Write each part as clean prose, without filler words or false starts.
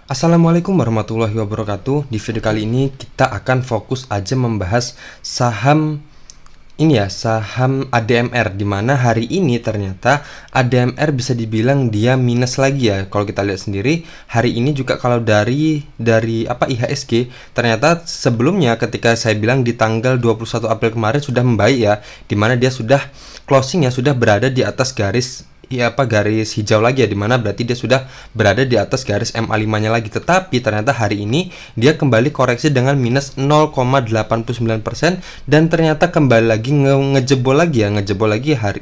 Assalamualaikum warahmatullahi wabarakatuh. Di video kali ini kita akan fokus aja membahas saham ini ya, saham ADMR, dimana hari ini ternyata ADMR bisa dibilang dia minus lagi ya. Kalau kita lihat sendiri hari ini juga kalau dari IHSG, ternyata sebelumnya ketika saya bilang di tanggal 21 April kemarin sudah membaik ya, dimana dia sudah closing ya, sudah berada di atas garis garis hijau lagi ya, dimana berarti dia sudah berada di atas garis MA5 nya lagi. Tetapi ternyata hari ini dia kembali koreksi dengan minus 0,89% dan ternyata kembali lagi ngejebol lagi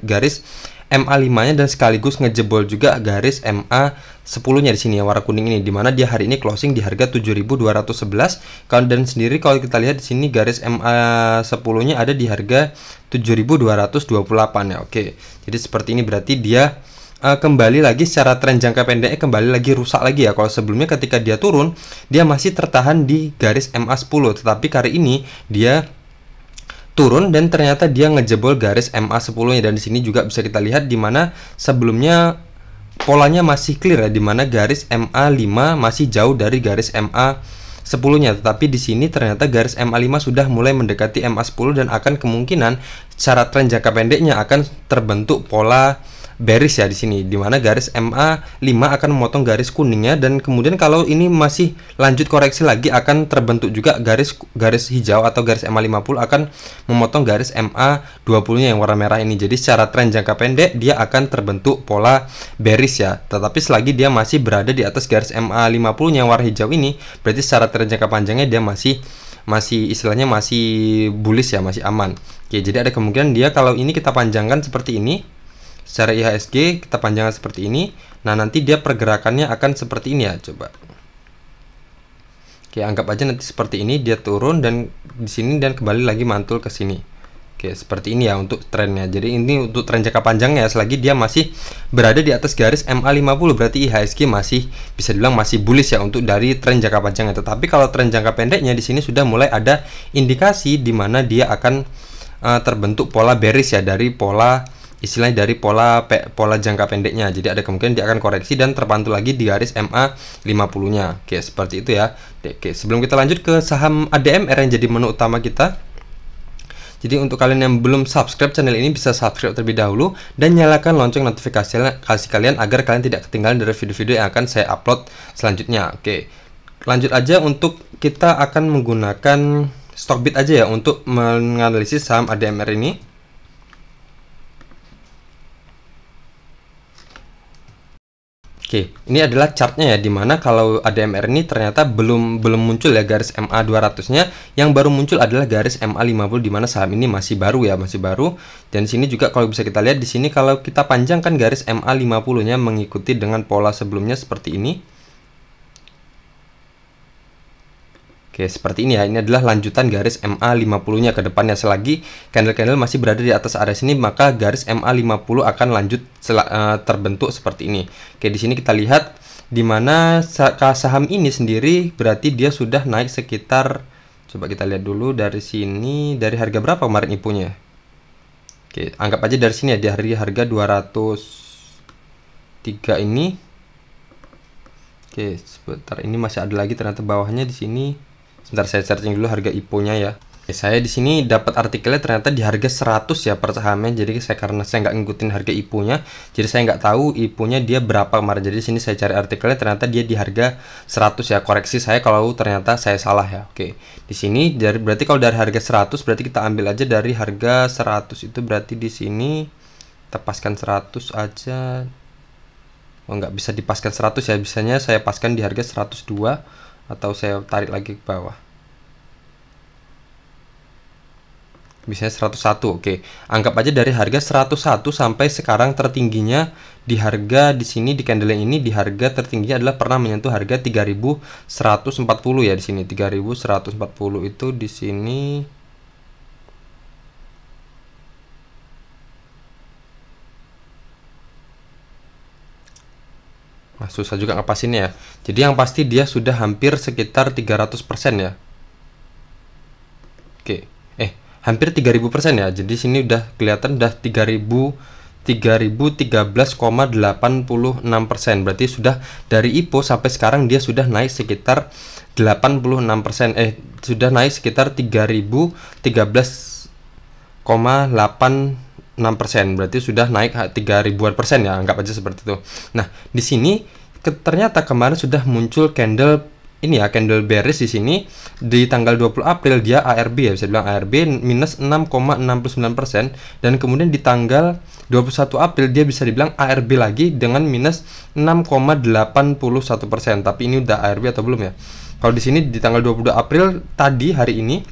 garis MA5 nya dan sekaligus ngejebol juga garis MA10 nya di sini ya, warna kuning ini, dimana dia hari ini closing di harga 7.211. Dan sendiri kalau kita lihat di sini garis MA10 nya ada di harga 7.228 ya. Oke, jadi seperti ini berarti dia kembali lagi secara tren jangka pendeknya kembali lagi rusak lagi ya. Kalau sebelumnya ketika dia turun dia masih tertahan di garis MA10, tetapi kali ini dia turun dan ternyata dia ngejebol garis MA10 nya. Dan di sini juga bisa kita lihat di mana sebelumnya polanya masih clear ya, di mana garis MA5 masih jauh dari garis MA10 nya, tetapi di sini ternyata garis MA5 sudah mulai mendekati MA10 dan akan kemungkinan secara tren jangka pendeknya akan terbentuk pola bearish ya di sini, dimana garis MA5 akan memotong garis kuningnya, dan kemudian kalau ini masih lanjut koreksi lagi akan terbentuk juga garis hijau atau garis MA50 akan memotong garis MA20 nya yang warna merah ini. Jadi secara tren jangka pendek dia akan terbentuk pola bearish ya, tetapi selagi dia masih berada di atas garis MA50 nya yang warna hijau ini, berarti secara tren jangka panjangnya dia masih istilahnya masih bullish ya, masih aman. Oke, jadi ada kemungkinan dia kalau ini kita panjangkan seperti ini, secara IHSG kita panjangkan seperti ini. Nah, nanti dia pergerakannya akan seperti ini ya, coba. Oke, anggap aja nanti seperti ini, dia turun dan di sini dan kembali lagi mantul ke sini. Oke, seperti ini ya untuk trennya. Jadi ini untuk tren jangka panjangnya, selagi dia masih berada di atas garis MA50 berarti IHSG masih bisa dibilang masih bullish ya untuk dari tren jangka panjangnya. Tetapi kalau tren jangka pendeknya di sini sudah mulai ada indikasi di mana dia akan terbentuk pola bearish ya, dari pola istilahnya dari pola jangka pendeknya. Jadi ada kemungkinan dia akan koreksi dan terpantul lagi di garis MA50 nya. Oke, seperti itu ya. Oke, sebelum kita lanjut ke saham ADMR yang jadi menu utama kita, jadi untuk kalian yang belum subscribe channel ini bisa subscribe terlebih dahulu dan nyalakan lonceng notifikasi kalian agar kalian tidak ketinggalan dari video-video yang akan saya upload selanjutnya. Oke, lanjut aja. Untuk kita akan menggunakan Stockbit aja ya untuk menganalisis saham ADMR ini. Oke, ini adalah chartnya ya, dimana kalau ADMR ini ternyata belum muncul ya garis MA200 nya, yang baru muncul adalah garis MA50, dimana saham ini masih baru ya, masih baru. Dan sini juga kalau bisa kita lihat di sini kalau kita panjangkan garis MA50 nya mengikuti dengan pola sebelumnya seperti ini. Oke, seperti ini ya. Ini adalah lanjutan garis MA50 nya ke depannya. Selagi candle-candle masih berada di atas area sini, maka garis MA50 akan lanjut terbentuk seperti ini. Oke, di sini kita lihat di mana saham ini sendiri berarti dia sudah naik sekitar, coba kita lihat dulu dari sini, dari harga berapa kemarin IPO-nya. Oke, anggap aja dari sini ya, dari harga 203 ini. Oke, sebentar, ini masih ada lagi ternyata bawahnya di sini. Sebentar, saya searching dulu harga IPO-nya ya. Oke, saya di sini dapat artikelnya ternyata di harga 100 ya per sahamnya. Jadi karena saya nggak ngikutin harga IPO-nya, jadi saya nggak tahu IPO-nya dia berapa kemarin. Jadi di sini saya cari artikelnya ternyata dia di harga 100 ya. Koreksi saya kalau ternyata saya salah ya. Oke, di sini berarti kalau dari harga 100 berarti kita ambil aja dari harga 100 itu, berarti di sini kita paskan 100 aja. Oh, nggak bisa dipaskan 100 ya, biasanya saya paskan di harga 102 atau saya tarik lagi ke bawah, biasanya 101. Oke, anggap aja dari harga 101 sampai sekarang tertingginya di harga di sini, di candle ini di harga tertingginya adalah pernah menyentuh harga 3140 ya. Di sini 3140 itu di sini. Nah, susah juga ngepasinnya ya. Jadi yang pasti dia sudah hampir sekitar 300% ya. Oke. Hampir 3000% ya. Jadi sini udah kelihatan udah 3000 3013,86%. Berarti sudah dari IPO sampai sekarang dia sudah naik sekitar 86%, sudah naik sekitar 3013,86%. Berarti sudah naik 3000-an% ya, anggap aja seperti itu. Nah, di sini ternyata kemarin sudah muncul candle ini ya, candle bearish di sini di tanggal 20 April dia ARB ya, bisa bilang ARB minus 6,69%, dan kemudian di tanggal 21 April dia bisa dibilang ARB lagi dengan minus 6,81%. Tapi ini udah ARB atau belum ya? Kalau di sini di tanggal 22 April tadi hari ini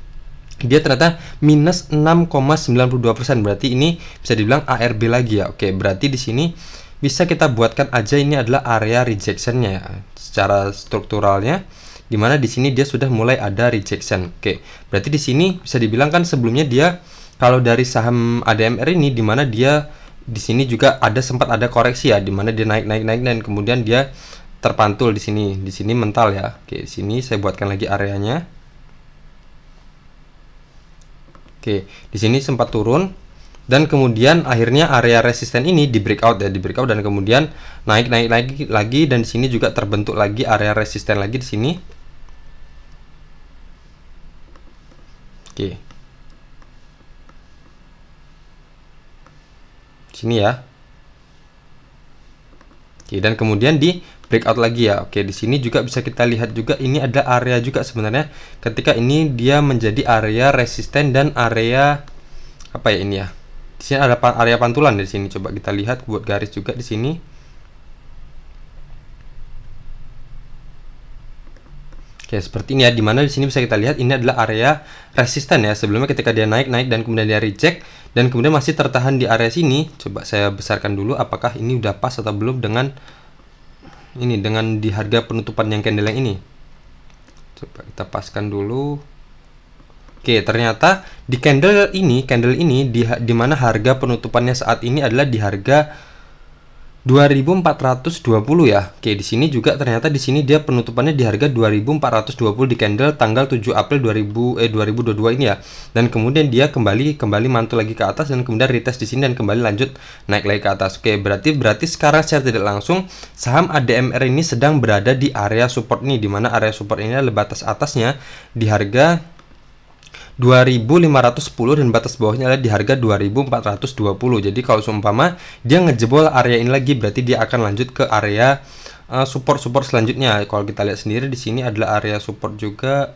dia ternyata minus 6,92%. Berarti ini bisa dibilang ARB lagi ya. Oke, berarti di sini bisa kita buatkan aja ini adalah area rejectionnya ya, secara strukturalnya, dimana di sini dia sudah mulai ada rejection. Oke, berarti di sini bisa dibilang kan sebelumnya dia kalau dari saham ADMR ini, dimana dia di sini juga ada sempat ada koreksi ya, dimana dia naik dan kemudian dia terpantul di sini mental ya. Oke, di sini saya buatkan lagi areanya. Oke, di sini sempat turun dan kemudian akhirnya area resisten ini di breakout ya, dan kemudian naik lagi, dan di sini juga terbentuk lagi area resisten lagi di sini. Oke, sini ya. Oke, dan kemudian di breakout lagi ya. Oke, di sini juga bisa kita lihat juga ini ada area juga sebenarnya ketika ini dia menjadi area resisten dan area apa ya ini ya. Di sini ada area pantulan di sini. Coba kita lihat, buat garis juga di sini. Oke, seperti ini ya, dimana di sini bisa kita lihat ini adalah area resisten ya. Sebelumnya ketika dia naik dan kemudian dia reject dan kemudian masih tertahan di area sini. Coba saya besarkan dulu apakah ini udah pas atau belum dengan ini, dengan di harga penutupan yang candle yang ini. Coba kita paskan dulu. Oke, ternyata di candle ini di mana harga penutupannya saat ini adalah di harga 2420 ya. Oke, di sini juga ternyata di sini dia penutupannya di harga 2420 di candle tanggal 7 April 2022 ini ya. Dan kemudian dia kembali mantul lagi ke atas dan kemudian retest di sini dan kembali lanjut naik lagi ke atas. Oke, berarti sekarang secara tidak langsung saham ADMR ini sedang berada di area support ini, di mana area support ini adalah batas atasnya di harga 2510 dan batas bawahnya adalah di harga 2420. Jadi kalau seumpama dia ngejebol area ini lagi, berarti dia akan lanjut ke area support selanjutnya. Kalau kita lihat sendiri di sini adalah area support juga.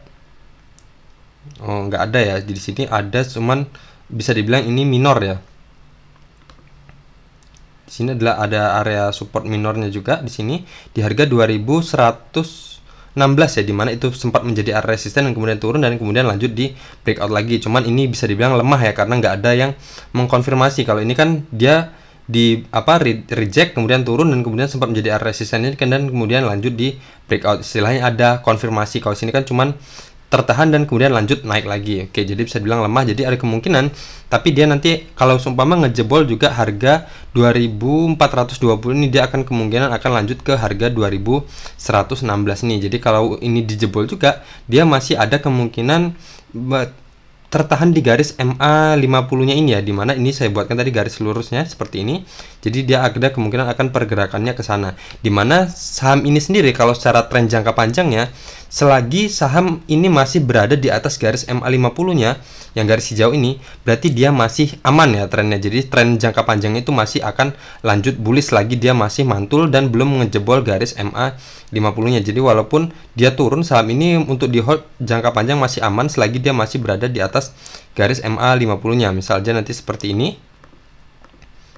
Oh, nggak ada ya. Di sini ada, cuman bisa dibilang ini minor ya. Di sini adalah ada area support minornya juga di sini di harga 2116 ya, dimana itu sempat menjadi area resisten dan kemudian turun dan kemudian lanjut di breakout lagi. Cuman ini bisa dibilang lemah ya, karena nggak ada yang mengkonfirmasi. Kalau ini kan dia di reject kemudian turun dan kemudian sempat menjadi area resistennya dan kemudian lanjut di breakout, istilahnya ada konfirmasi. Kalau sini kan cuman tertahan dan kemudian lanjut naik lagi. Oke, jadi bisa dibilang lemah, jadi ada kemungkinan, tapi dia nanti kalau seumpama ngejebol juga harga 2420 ini, dia akan kemungkinan akan lanjut ke harga 2116 nih. Jadi kalau ini dijebol juga, dia masih ada kemungkinan tertahan di garis MA 50-nya ini ya, dimana ini saya buatkan tadi garis lurusnya seperti ini. Jadi dia ada kemungkinan akan pergerakannya ke sana. Dimana saham ini sendiri kalau secara tren jangka panjangnya, selagi saham ini masih berada di atas garis MA 50-nya, yang garis hijau ini, berarti dia masih aman ya trennya. Jadi tren jangka panjang itu masih akan lanjut bullish lagi, dia masih mantul dan belum ngejebol garis MA 50-nya. Jadi walaupun dia turun, saham ini untuk di hold jangka panjang masih aman selagi dia masih berada di atas garis MA 50-nya. Misalnya nanti seperti ini.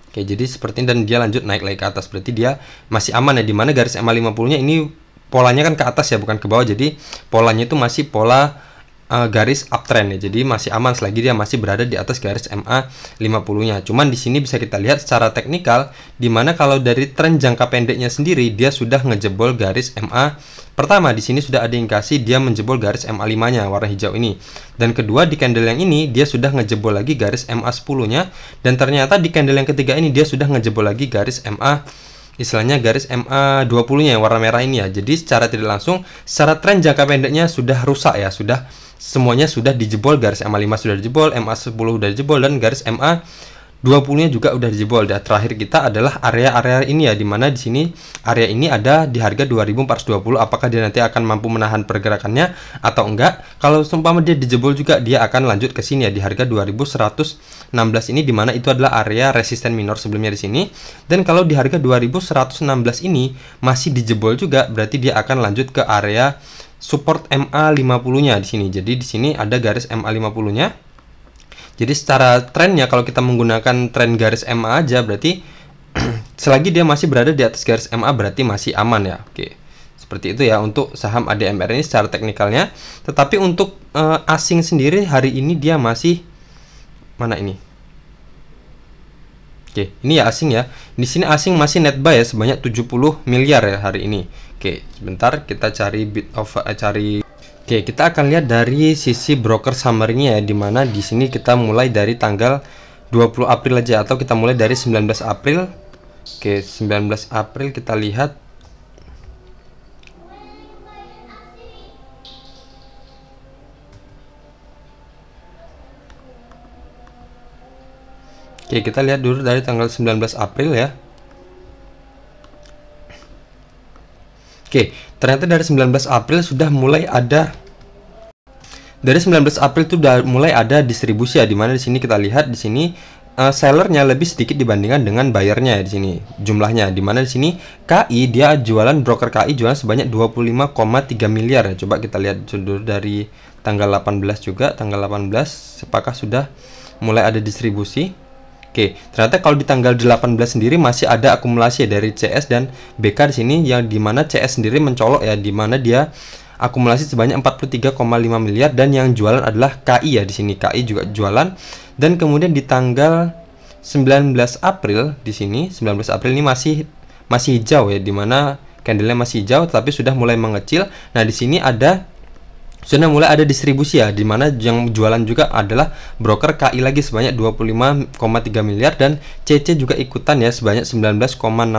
Oke, jadi seperti ini dan dia lanjut naik lagi ke atas, berarti dia masih aman ya, dimana garis MA 50-nya ini polanya kan ke atas ya, bukan ke bawah. Jadi polanya itu masih pola garis uptrend ya. Jadi masih aman selagi dia masih berada di atas garis MA 50-nya. Cuman di sini bisa kita lihat secara teknikal, dimana kalau dari tren jangka pendeknya sendiri dia sudah ngejebol garis MA pertama. Di sini sudah ada indikasi dia menjebol garis MA 5-nya warna hijau ini. Dan kedua, di candle yang ini dia sudah ngejebol lagi garis MA 10-nya, dan ternyata di candle yang ketiga ini dia sudah ngejebol lagi garis MA, istilahnya garis MA 20-nya yang warna merah ini ya. Jadi secara tidak langsung, secara tren jangka pendeknya sudah rusak ya, semuanya sudah dijebol. Garis MA 5 sudah dijebol, MA 10 sudah dijebol, dan garis MA 20-nya juga udah dijebol. Dan terakhir kita adalah area-area ini ya, dimana di sini area ini ada di harga 2420. Apakah dia nanti akan mampu menahan pergerakannya atau enggak? Kalau seumpama dia dijebol juga, dia akan lanjut ke sini ya di harga 2116 ini, dimana itu adalah area resisten minor sebelumnya di sini. Dan kalau di harga 2116 ini masih dijebol juga, berarti dia akan lanjut ke area support MA50-nya di sini. Jadi di sini ada garis MA50-nya. Jadi secara trennya kalau kita menggunakan tren garis MA aja, berarti selagi dia masih berada di atas garis MA berarti masih aman ya. Oke. Seperti itu ya untuk saham ADMR ini secara teknikalnya. Tetapi untuk asing sendiri hari ini dia masih mana ini? Oke, ini ya asing ya. Di sini asing masih net buy ya sebanyak 70 miliar ya hari ini. Oke, sebentar kita cari Oke, kita akan lihat dari sisi broker summary-nya ya, dimana di sini kita mulai dari tanggal 20 April aja, atau kita mulai dari 19 April. Oke, 19 April kita lihat. Oke, kita lihat dulu dari tanggal 19 April ya. Oke, ternyata dari 19 April sudah mulai ada, dari 19 April itu sudah mulai ada distribusi ya, dimana di sini kita lihat di sini sellernya lebih sedikit dibandingkan dengan buyernya ya di sini jumlahnya, dimana di sini KI dia jualan, broker KI jualan sebanyak 25,3 miliar ya. Coba kita lihat dulu dari tanggal 18 juga, tanggal 18 apakah sudah mulai ada distribusi. Oke, ternyata kalau di tanggal 18 sendiri masih ada akumulasi ya dari CS dan BK di sini, yang dimana CS sendiri mencolok ya, dimana dia akumulasi sebanyak 43,5 miliar, dan yang jualan adalah KI ya di sini. KI juga jualan. Dan kemudian di tanggal 19 April di sini, 19 April ini masih hijau ya, dimana candlenya masih hijau tapi sudah mulai mengecil. Nah, di sini sudah mulai ada distribusi ya, dimana yang jualan juga adalah broker KI lagi sebanyak 25,3 miliar, dan CC juga ikutan ya sebanyak 19,6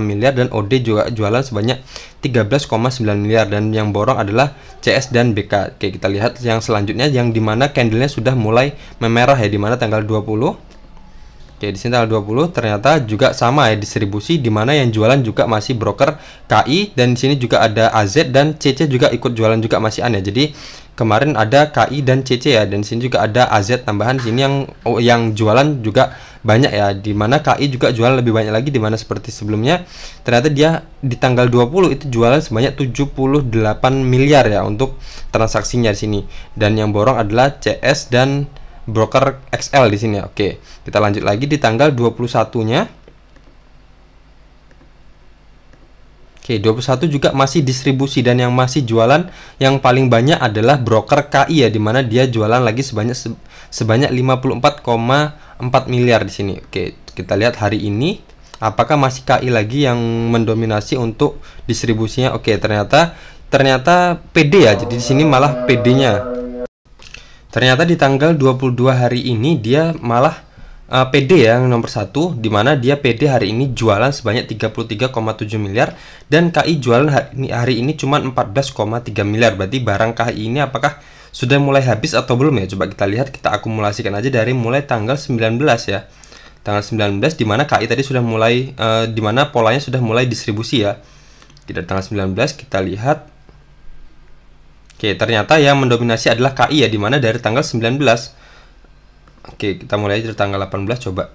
miliar, dan OD juga jualan sebanyak 13,9 miliar, dan yang borong adalah CS dan BK. Oke, kita lihat yang selanjutnya, yang dimana candlenya sudah mulai memerah ya, dimana tanggal 20. Oke, di sini tanggal 20 ternyata juga sama ya distribusi, dimana yang jualan juga masih broker KI, dan di sini juga ada AZ, dan CC juga ikut jualan juga masih aneh. Jadi kemarin ada KI dan CC ya, dan di sini juga ada AZ tambahan. Di sini yang jualan juga banyak ya, dimana KI juga jualan lebih banyak lagi, dimana seperti sebelumnya ternyata dia di tanggal 20 itu jualan sebanyak 78 miliar ya untuk transaksinya di sini, dan yang borong adalah CS dan broker XL di sini. Oke, kita lanjut lagi di tanggal 21-nya. Oke, 21 juga masih distribusi, dan yang masih jualan yang paling banyak adalah broker KI ya, dimana dia jualan lagi sebanyak 54,4 miliar di sini. Oke, kita lihat hari ini apakah masih KI lagi yang mendominasi untuk distribusinya. Oke, ternyata PD ya. Jadi di sini malah PD-nya. Ternyata di tanggal 22 hari ini dia malah PD yang nomor 1, dimana dia PD hari ini jualan sebanyak 33,7 miliar, dan KI jualan hari ini cuma 14,3 miliar. Berarti barang KI ini apakah sudah mulai habis atau belum ya? Coba kita lihat, kita akumulasikan aja dari mulai tanggal 19 ya. Tanggal 19 dimana KI tadi sudah mulai dimana polanya sudah mulai distribusi ya. Kita tanggal 19 kita lihat. Oke, ternyata yang mendominasi adalah KI ya, dimana dari tanggal 19. Oke, kita mulai dari tanggal 18 coba.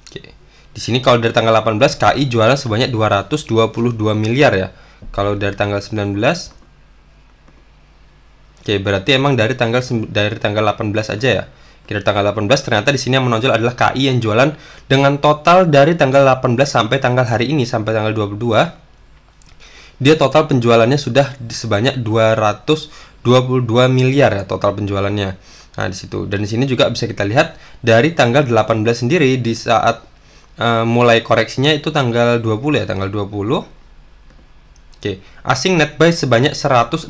Oke, di sini kalau dari tanggal 18 KI jualan sebanyak 222 miliar ya. Kalau dari tanggal 19, oke, berarti emang dari tanggal 18 aja ya. Kita tanggal 18 ternyata di sini yang menonjol adalah KI yang jualan dengan total dari tanggal 18 sampai tanggal hari ini sampai tanggal 22. Dia total penjualannya sudah sebanyak 222 miliar ya total penjualannya. Nah, di situ. Dan di sini juga bisa kita lihat dari tanggal 18 sendiri, di saat mulai koreksinya itu tanggal 20 ya, tanggal 20. Oke, asing net buy sebanyak 169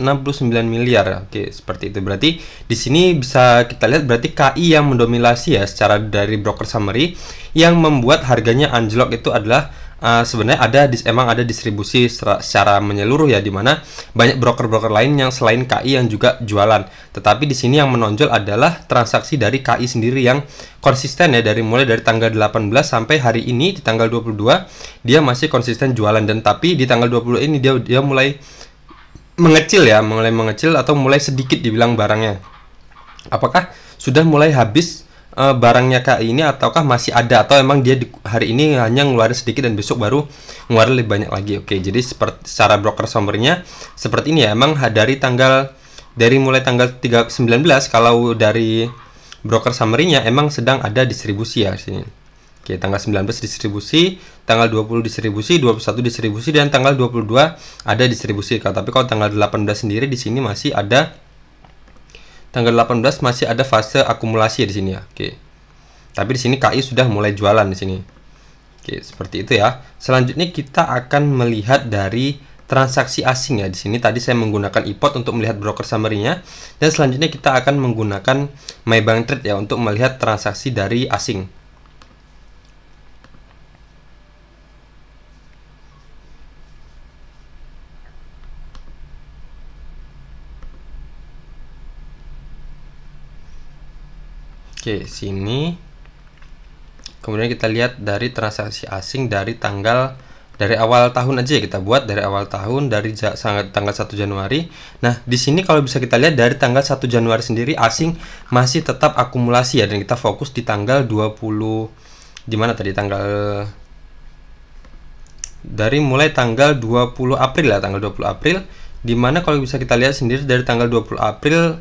miliar. Oke, seperti itu. Berarti di sini bisa kita lihat berarti KI yang mendominasi ya secara dari broker summary, yang membuat harganya anjlok itu adalah sebenarnya emang ada distribusi secara menyeluruh ya, dimana banyak broker-broker lain yang selain KI yang juga jualan. Tetapi di sini yang menonjol adalah transaksi dari KI sendiri yang konsisten ya, mulai dari tanggal 18 sampai hari ini di tanggal 22 dia masih konsisten jualan, dan tapi di tanggal 20 ini dia mulai mengecil ya, atau mulai sedikit dibilang barangnya. Apakah sudah mulai habis barangnya KI ini, ataukah masih ada, atau emang dia hari ini hanya ngeluarin sedikit dan besok baru ngeluarin lebih banyak lagi. Oke, jadi secara broker summary-nya seperti ini ya. Emang dari mulai tanggal 19, kalau dari broker summary-nya emang sedang ada distribusi ya di sini. Oke, tanggal 19 distribusi, tanggal 20 distribusi, 21 distribusi, dan tanggal 22 ada distribusi. Tapi kalau tanggal 18 sendiri di sini masih ada, tanggal 18 masih ada fase akumulasi di sini ya. Oke. Tapi di sini KI sudah mulai jualan di sini. Oke, seperti itu ya. Selanjutnya kita akan melihat dari transaksi asing ya. Di sini tadi saya menggunakan iPod untuk melihat broker summary-nya, dan selanjutnya kita akan menggunakan MyBankTrade ya untuk melihat transaksi dari asing. Oke, sini kemudian kita lihat dari transaksi asing dari awal tahun aja ya, kita buat dari awal tahun, dari tanggal 1 Januari. Nah, di sini kalau bisa kita lihat dari tanggal 1 Januari sendiri asing masih tetap akumulasi ya, dan kita fokus di tanggal 20, di mana tadi dari mulai tanggal 20 April ya, tanggal 20 April, dimana kalau bisa kita lihat sendiri dari tanggal 20 April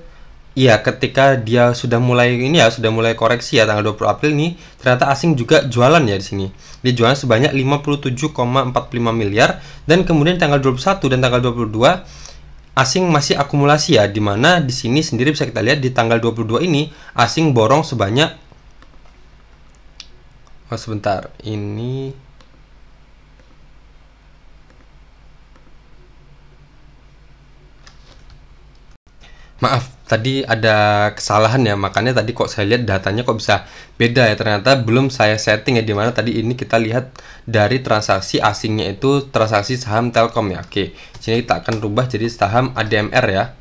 iya, ketika dia sudah mulai koreksi ya, tanggal 20 April ini ternyata asing juga jualan ya di sini. Dia jualan sebanyak 57,45 miliar, dan kemudian tanggal 21 dan tanggal 22 asing masih akumulasi ya, dimana di sini sendiri bisa kita lihat di tanggal 22 ini asing borong sebanyak sebentar, ini maaf, tadi ada kesalahan ya, makanya tadi kok saya lihat datanya kok bisa beda ya, ternyata belum saya setting ya, dimana tadi ini kita lihat dari transaksi asingnya itu transaksi saham Telkom ya. Oke, sini kita akan rubah jadi saham ADMR ya.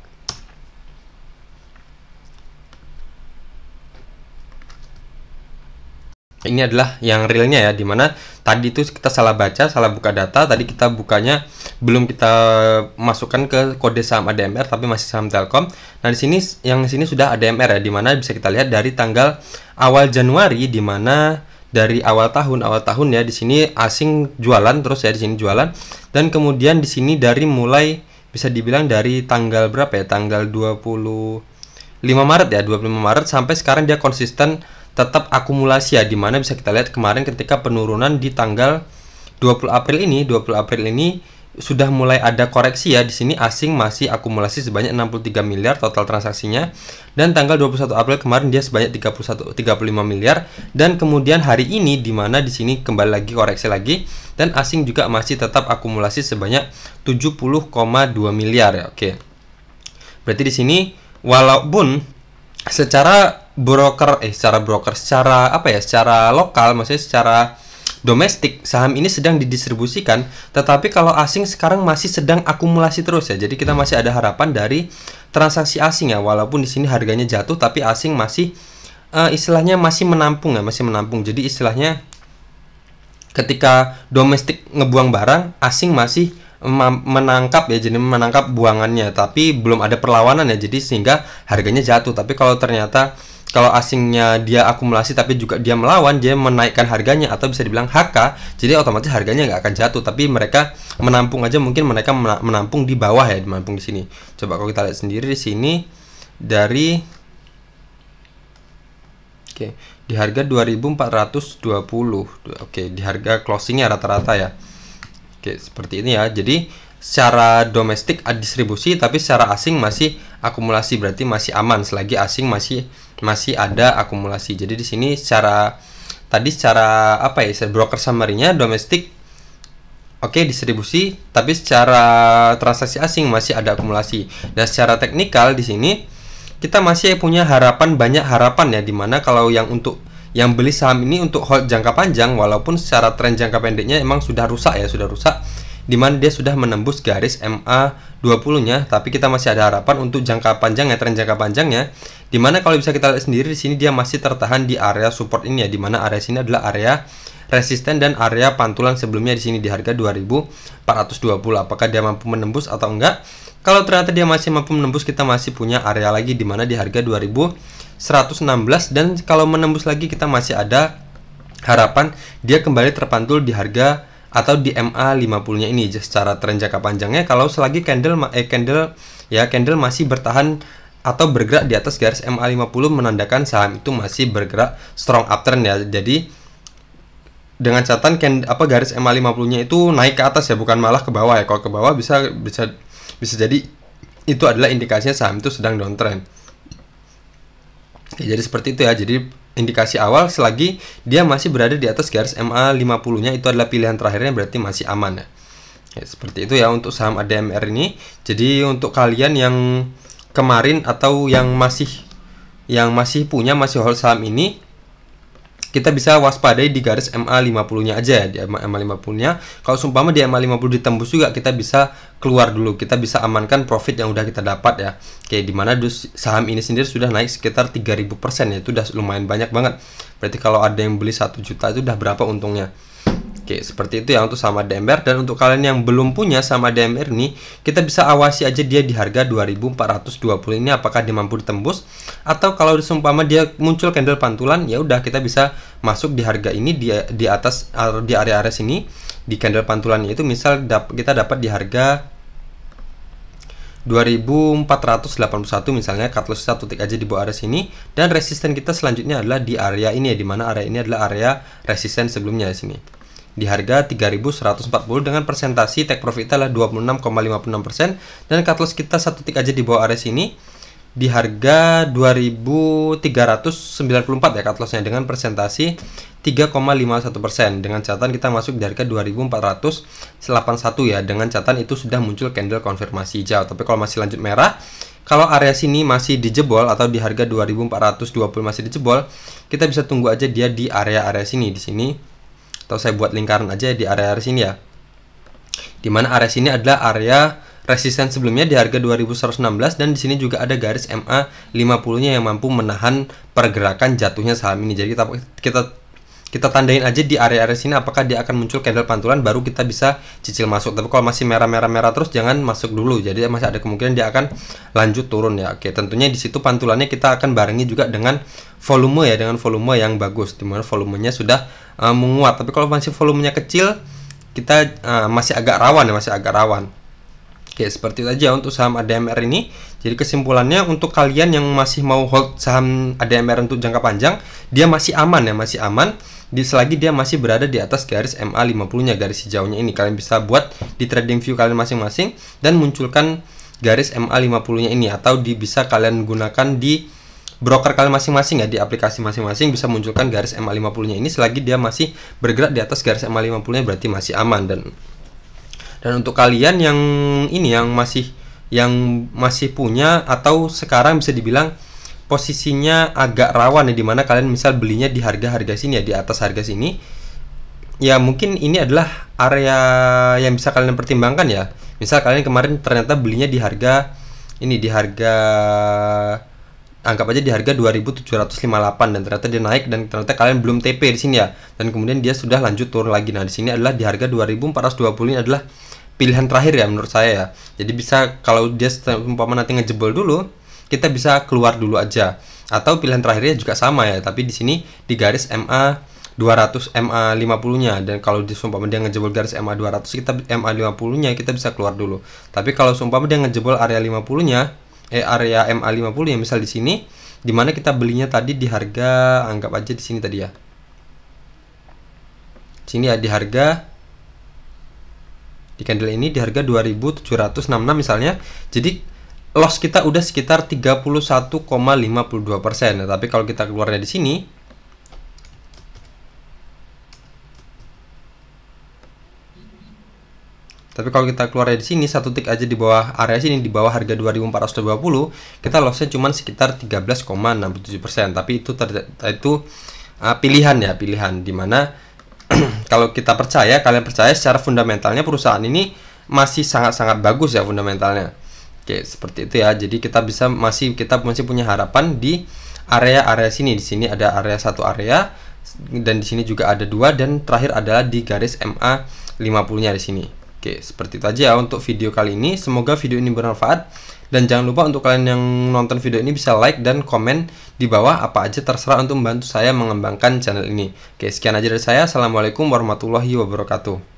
Ini adalah yang realnya ya, dimana tadi itu kita salah buka data, tadi kita bukanya belum kita masukkan ke kode saham ADMR tapi masih saham Telkom. Nah, di sini sudah ADMR ya, dimana bisa kita lihat dari tanggal awal Januari, dimana dari awal tahun ya, di sini asing jualan terus ya, di sini jualan, dan kemudian di sini dari mulai bisa dibilang dari tanggal berapa ya, tanggal 25 Maret ya, 25 Maret sampai sekarang dia konsisten tetap akumulasi ya, dimana bisa kita lihat kemarin ketika penurunan di tanggal 20 April ini sudah mulai ada koreksi ya. Di sini asing masih akumulasi sebanyak 63 miliar total transaksinya, dan tanggal 21 April kemarin dia sebanyak 35 miliar, dan kemudian hari ini dimana di sini kembali lagi koreksi lagi, dan asing juga masih tetap akumulasi sebanyak 70,2 miliar ya. Oke. Berarti di sini walaupun secara lokal, maksudnya secara domestik saham ini sedang didistribusikan, tetapi kalau asing sekarang masih sedang akumulasi terus ya. Jadi kita masih ada harapan dari transaksi asing ya, walaupun di sini harganya jatuh tapi asing masih istilahnya masih menampung ya, Jadi istilahnya ketika domestik ngebuang barang, asing masih menangkap ya, jadi menangkap buangannya, tapi belum ada perlawanan ya, jadi sehingga harganya jatuh. Tapi kalau ternyata kalau asingnya dia akumulasi tapi juga dia melawan, dia menaikkan harganya atau bisa dibilang HK, jadi otomatis harganya nggak akan jatuh, tapi mereka menampung aja, mungkin mereka menampung di bawah ya, menampung di sini. Coba kalau kita lihat sendiri di sini dari di harga 2420. Oke, di harga closingnya rata-rata ya. Oke, seperti ini ya. Jadi secara domestik distribusi, tapi secara asing masih akumulasi, berarti masih aman selagi asing masih ada akumulasi. Jadi di sini secara broker summary-nya domestik distribusi, tapi secara transaksi asing masih ada akumulasi. Dan secara teknikal di sini kita masih punya banyak harapan ya, dimana kalau yang untuk yang beli saham ini untuk hold jangka panjang, walaupun secara tren jangka pendeknya emang sudah rusak ya, sudah rusak, dimana dia sudah menembus garis MA 20-nya, tapi kita masih ada harapan untuk jangka panjangnya, tren jangka panjangnya, dimana kalau bisa kita lihat sendiri di sini dia masih tertahan di area support ini ya, dimana area sini adalah area resisten dan area pantulan sebelumnya di sini di harga 2420. Apakah dia mampu menembus atau enggak? Kalau ternyata dia masih mampu menembus, kita masih punya area lagi di mana di harga 2116, dan kalau menembus lagi kita masih ada harapan dia kembali terpantul di harga atau di MA 50-nya ini secara tren jangka panjangnya. Kalau selagi candle masih bertahan atau bergerak di atas garis MA 50, menandakan saham itu masih bergerak strong uptrend ya. Jadi dengan catatan garis MA 50-nya itu naik ke atas ya, bukan malah ke bawah ya. Kalau ke bawah bisa jadi itu adalah indikasinya saham itu sedang downtrend. Jadi seperti itu ya. Jadi indikasi awal selagi dia masih berada di atas garis MA 50-nya itu adalah pilihan terakhirnya, berarti masih aman ya. Seperti itu ya untuk saham ADMR ini. Jadi untuk kalian yang kemarin atau yang masih hold saham ini, kita bisa waspadai di garis MA 50-nya aja ya, di MA 50-nya. Kalau seumpama di MA 50 ditembus juga, kita bisa keluar dulu, kita bisa amankan profit yang udah kita dapat ya. Oke, dimana saham ini sendiri sudah naik sekitar 3000% ya, itu udah lumayan banyak banget. Berarti kalau ada yang beli 1 juta itu udah berapa untungnya. Oke, seperti itu ya untuk saham ADMR. Dan untuk kalian yang belum punya saham ADMR ini, kita bisa awasi aja dia di harga 2420 ini apakah dia mampu ditembus, atau kalau disumpama dia muncul candle pantulan, ya udah kita bisa masuk di harga ini di atas di area-area sini di candle pantulannya itu. Misal kita dapat di harga 2481 misalnya, cut loss satu tick aja di bawah area sini, dan resisten kita selanjutnya adalah di area ini ya, dimana area ini adalah area resisten sebelumnya di sini di harga 3140 dengan persentasi take profit kita adalah 26,56%, dan cut loss kita satu tick aja di bawah area sini di harga 2394 ya cut lossnya, dengan persentasi 3,51%. Dengan catatan kita masuk di harga 2481 ya, dengan catatan itu sudah muncul candle konfirmasi hijau. Tapi kalau masih lanjut merah, kalau area sini masih dijebol atau di harga 2420 masih dijebol, kita bisa tunggu aja dia di area-area sini di sini. Atau saya buat lingkaran aja di area-area sini ya. Dimana area sini adalah area resisten sebelumnya di harga 2116, dan di sini juga ada garis MA 50-nya yang mampu menahan pergerakan jatuhnya saham ini. Jadi kita tandain aja di area-area sini apakah dia akan muncul candle pantulan, baru kita bisa cicil masuk. Tapi kalau masih merah terus, jangan masuk dulu. Jadi masih ada kemungkinan dia akan lanjut turun ya. Oke, tentunya di situ pantulannya kita akan barengi juga dengan volume ya, dengan volume yang bagus, dimana volumenya sudah menguat. Tapi kalau masih volumenya kecil, kita masih agak rawan. Oke, seperti itu aja untuk saham ADMR ini. Jadi kesimpulannya, untuk kalian yang masih mau hold saham ADMR untuk jangka panjang, dia masih aman ya, masih aman selagi dia masih berada di atas garis MA 50-nya, garis hijaunya ini. Kalian bisa buat di trading view kalian masing-masing dan munculkan garis MA 50-nya ini, atau bisa kalian gunakan di broker kalian masing-masing ya, di aplikasi masing-masing bisa munculkan garis MA 50-nya ini. Selagi dia masih bergerak di atas garis MA 50-nya, berarti masih aman. Dan untuk kalian yang ini yang masih punya atau sekarang bisa dibilang posisinya agak rawan ya, dimana kalian misal belinya di harga sini ya, di atas harga sini ya, mungkin ini adalah area yang bisa kalian pertimbangkan ya. Misal kalian kemarin ternyata belinya di harga ini, di harga anggap aja di harga 2758, dan ternyata dia naik, dan ternyata kalian belum TP di sini ya, dan kemudian dia sudah lanjut turun lagi. Nah, di sini adalah di harga 2420 ini adalah pilihan terakhir ya menurut saya ya. Jadi bisa, kalau dia umpama nanti ngejebol dulu, kita bisa keluar dulu aja. Atau pilihan terakhirnya juga sama ya, tapi di sini di garis MA 200 MA 50-nya, dan kalau disumpah dia ngejebol garis MA 200, kita MA 50-nya kita bisa keluar dulu. Tapi kalau sumpah dia ngejebol area 50-nya, area MA 50 ya, misal di sini dimana kita belinya tadi di harga, anggap aja di sini tadi ya. Sini ya, di harga di candle ini di harga 2766 misalnya. Jadi loss kita udah sekitar 31,52%. Nah, tapi kalau kita keluarnya di sini, satu tick aja di bawah area sini, di bawah harga 2420, kita lossnya cuma sekitar 13,67%. Tapi itu pilihan ya, pilihan dimana kalau kita percaya, kalian percaya secara fundamentalnya perusahaan ini masih sangat-sangat bagus ya fundamentalnya. Oke, seperti itu ya. Jadi kita masih punya harapan di area-area sini. Di sini ada area satu area, dan di sini juga ada dua, dan terakhir adalah di garis MA 50-nya di sini. Oke, seperti itu aja ya untuk video kali ini. Semoga video ini bermanfaat, dan jangan lupa untuk kalian yang nonton video ini bisa like dan komen di bawah apa aja, terserah untuk membantu saya mengembangkan channel ini. Oke, sekian aja dari saya. Assalamualaikum warahmatullahi wabarakatuh.